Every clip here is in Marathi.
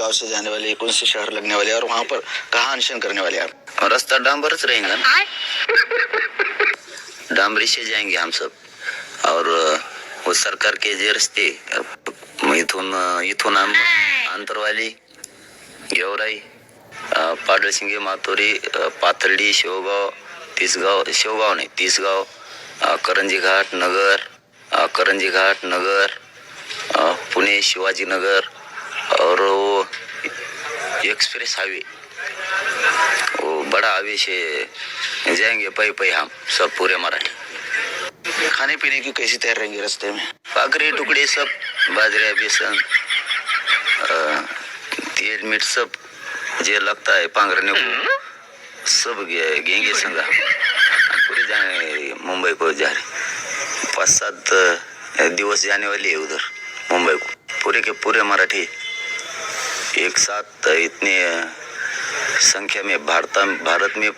गांव से जाने वाले, कौन से शहर लगने वाले, और वहाँ पर कहाँ अनशन करने वाले आप? और रास्ता डांबरच रहेगा ना, डांबरी से जाएंगे हम सब। और वो सरकार के जे रस्ते इथून हम आंतरवाली, गेवराई, पाडळसिंगे, मातोरी, पाथर्डी, शेवगाव, तिसगाव, करंजी घाट नगर, पुणे शिवाजीनगर, और वो एक्सप्रेस हाईवे, वो बड़ा हाईवे से जाएंगे पै हम सब पूरे मराठी। खाने पीने की कैसी तैयार रहेंगे रास्ते में? भाकरी टुकड़े सब, बाजरे, बेसन, तेल मीठ सब जे लगता है पांगरने को सब घेंगे संगा। पूरे जाने मुंबई को जा रहे, 5-7 दिवस जाने वाली है उधर मुंबई को। पूरे के पूरे मराठी एक साथ इतने संख्या में भारत में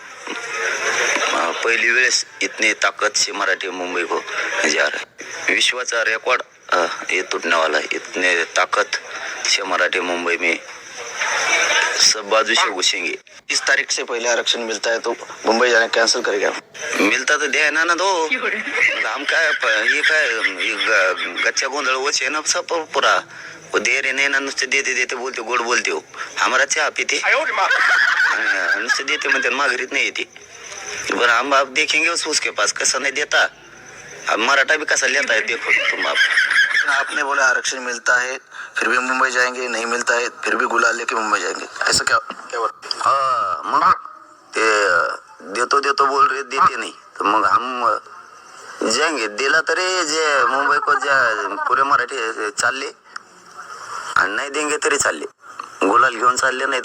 पहली वेळेस इतने ताकत से मराठी मुंबई को जा रहे हैं। विश्वाचा रिकॉर्ड ये टूटने वाला है, इतने ताकत से मराठी मुंबई में सब बाजू से घुसेंगे। इस तारीख से पहले आरक्षण मिलता है तो मुंबई जाना कैंसिल करेगा? मिलता तो द्या ना दो, हम काय गच्चा गोंधळ वच है ना सब पूरा। वो दे रहे नहीं ना, नुसते देते बोलते, गोड बोलते हो, हमारा चहा पीते नुसते देते म्हणते, माघारीत नहीं येते। पर हम आप देखेंगे उसके पास कैसा नहीं देता, अब मराठा भी कैसा लेता है, देखो तुम आप। आपने बोला आरक्षण मिलता है फिर भी मुंबई जाएंगे, नहीं मिलता है फिर भी गुलाल लेके मुंबई जाएंगे, ऐसा क्या बोलते? हाँ, मग ते देतो बोल रहे, देते नहीं, तो मग हम जाएंगे। दिला तरी जे मुंबई को पूरे मराठी चालले, आणि नाही देंगे तरी चालले, गुलाल घेऊन चालले, नाही